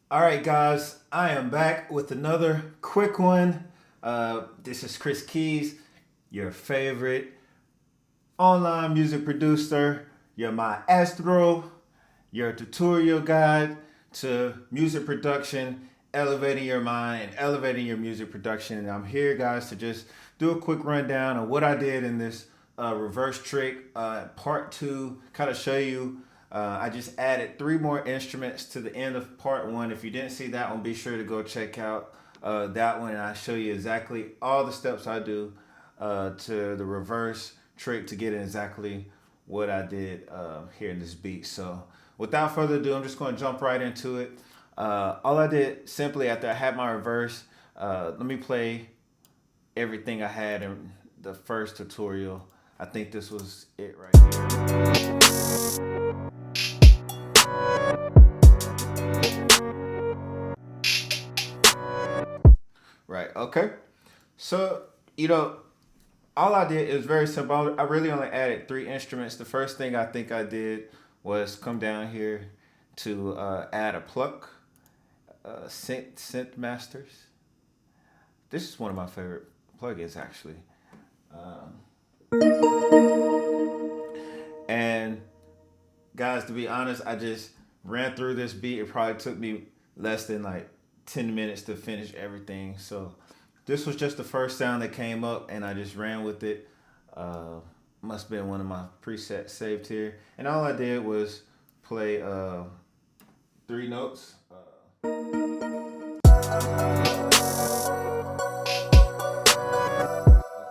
All right, guys, I am back with another quick one. This is Chris Keys, your favorite online music producer. You're my astro, your tutorial guide to music production, elevating your mind and elevating your music production. And I'm here, guys, to just do a quick rundown of what I did in this reverse trick part two, kind of show you. I just added three more instruments to the end of part one. If you didn't see that one, be sure to go check out that one. And I show you exactly all the steps I do to the reverse trick to get exactly what I did here in this beat. So without further ado, I'm just going to jump right into it. All I did simply after I had my reverse, let me play everything I had in the first tutorial. I think this was it right here. Right. Okay. So you know, all I did is very simple. I really only added three instruments. The first thing I think I did was come down here to add a pluck, synth masters. This is one of my favorite plugins actually. Um, and guys, to be honest, I just ran through this beat. It probably took me less than like 10 minutes to finish everything. So this was just the first sound that came up, and I just ran with it. Uh, must have been one of my presets saved here, and all I did was play three notes. Okay,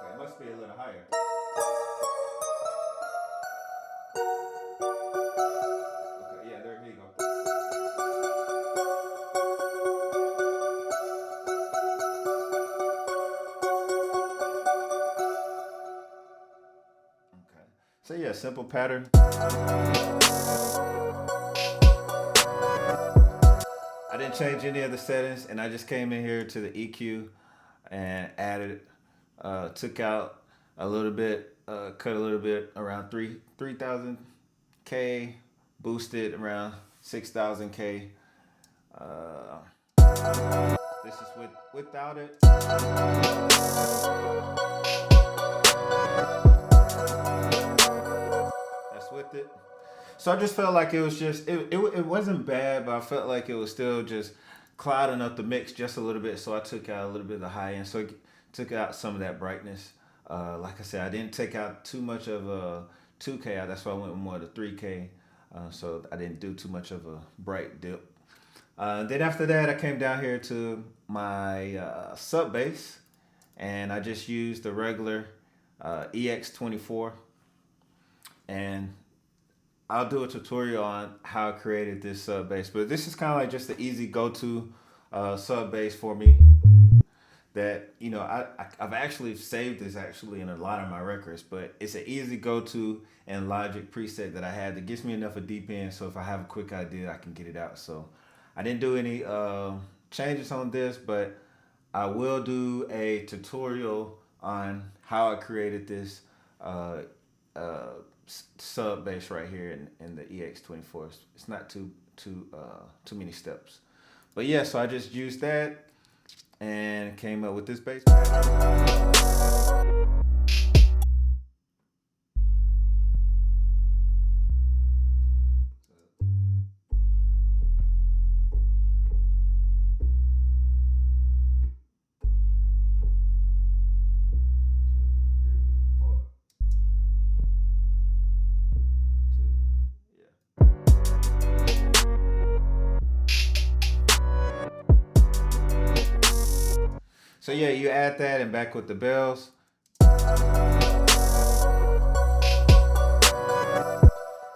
it must be a little higher. Okay, yeah, there you go. Okay, so yeah, simple pattern. I didn't change any of the settings, and I just came in here to the EQ and added, took out a little bit, cut a little bit around 3,000 K, boosted around 6,000 K. Uh, this is without it. That's with it. So I just felt like it was just it wasn't bad, but I felt like it was still just clouding up the mix just a little bit. So I took out a little bit of the high end, so it took out some of that brightness. Like I said, I didn't take out too much of a 2K. That's why I went with more to 3K. So I didn't do too much of a bright dip. Then after that, I came down here to my sub bass, and I just used the regular EX24, and I'll do a tutorial on how I created this sub bass, but this is kind of like just the easy go-to sub bass for me. That I've actually saved this actually in a lot of my records, but it's an easy go-to and Logic preset that I had that gives me enough of deep end, so if I have a quick idea, I can get it out. So I didn't do any changes on this, but I will do a tutorial on how I created this uh, uh, sub bass right here in the EX24. It's not too many steps, but yeah. So I just used that and came up with this bass pattern. So yeah, you add that and back with the bells.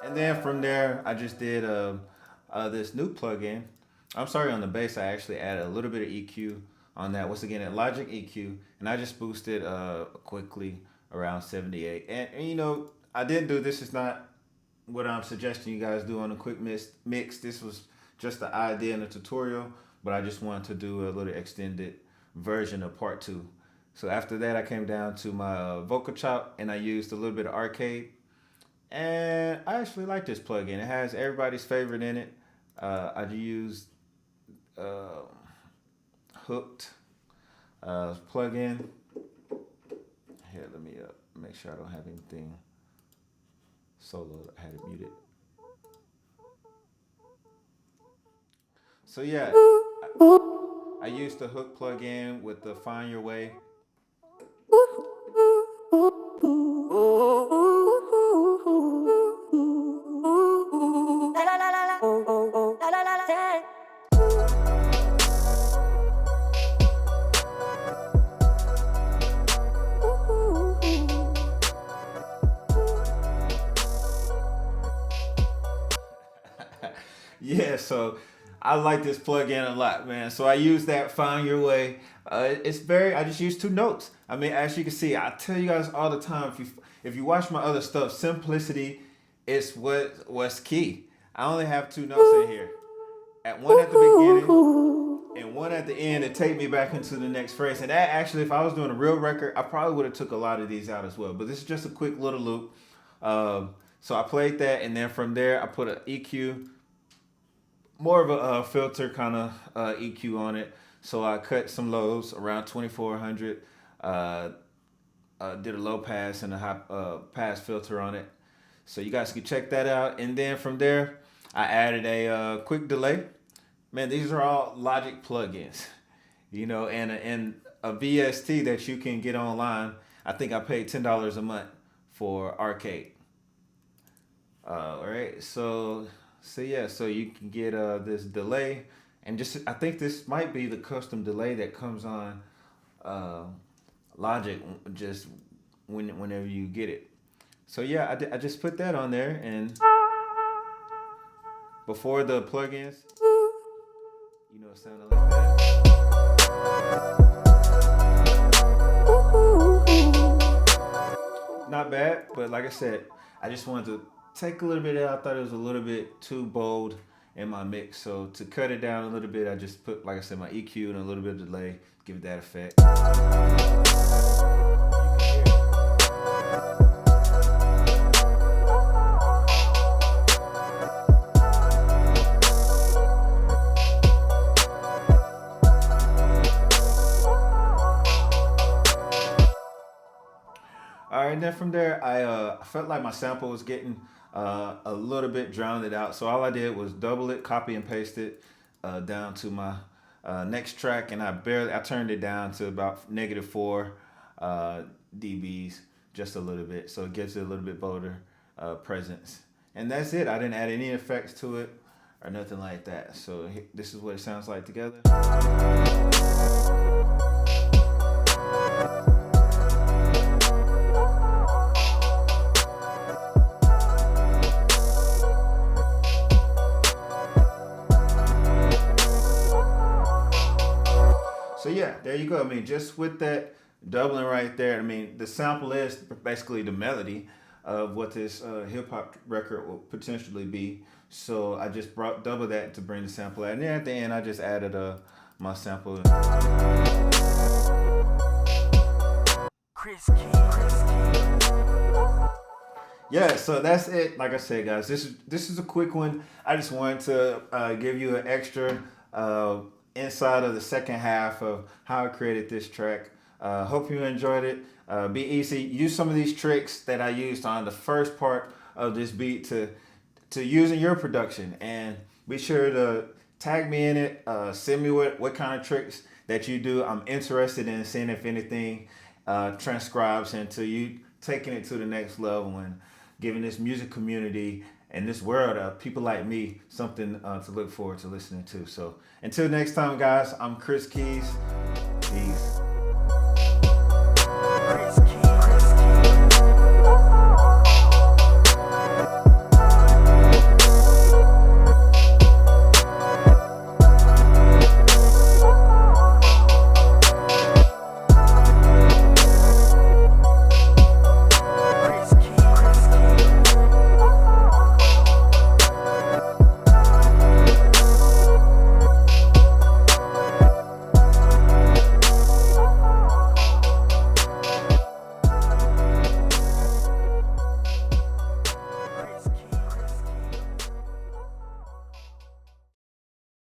And then from there, I just did this new plugin. I'm sorry, on the bass, I actually added a little bit of EQ on that. Once again, at Logic EQ, and I just boosted quickly around 78. And I didn't do this. Is not what I'm suggesting you guys do on a quick mix. This was just the idea in the tutorial, but I just wanted to do a little extended version of part two. So after that, I came down to my vocal chop, and I used a little bit of arcade, and I actually like this plugin. It has everybody's favorite in it. I used Hooked plugin. Here, let me make sure I don't have anything solo. I had it muted. So yeah, I used the Hook plugin with the Find Your Way. Yeah, so I like this plugin a lot, man. So I use that Find Your Way. It's very. I just use two notes. I mean, as you can see, I tell you guys all the time. If you watch my other stuff, simplicity is what's key. I only have two notes in here. At one at the beginning and one at the end to take me back into the next phrase. And that actually, if I was doing a real record, I probably would have took a lot of these out as well. But this is just a quick little loop. So I played that, and then from there I put an EQ, more of a filter kind of EQ on it. So I cut some lows around 2400. Uh, did a low pass and a high pass filter on it. So you guys can check that out. And then from there, I added a quick delay. Man, these are all Logic plugins, and a VST that you can get online. I think I paid $10 a month for Arcade. All right, so yeah, so you can get this delay, and just I think this might be the custom delay that comes on uh, Logic just whenever you get it. So yeah, I just put that on there, and before the plugins, it sounded like that. Not bad, but like I said, I just wanted to take a little bit out. I thought it was a little bit too bold in my mix. So to cut it down a little bit, I just put, like I said, my EQ and a little bit of delay, give it that effect. All right, then from there, I felt like my sample was getting a little bit drowned out. So all I did was double it, copy and paste it down to my next track, and I turned it down to about -4 dBs, just a little bit, so it gives it a little bit bolder presence. And that's it. I didn't add any effects to it or nothing like that. So this is what it sounds like together. So yeah, there you go. I mean, just with that doubling right there, I mean, the sample is basically the melody of what this hip hop record will potentially be. So I just brought double that to bring the sample out. And then at the end, I just added my sample. Chris Key. Yeah, so that's it. Like I said, guys, this is a quick one. I just wanted to give you an extra inside of the second half of how I created this track. Hope you enjoyed it. Be easy. Use some of these tricks that I used on the first part of this beat to use in your production, and be sure to tag me in it. Send me what kind of tricks that you do. I'm interested in seeing if anything transcribes into you taking it to the next level and giving this music community and this world of people like me something to look forward to listening to. So until next time, guys, I'm Chris Keys. Peace.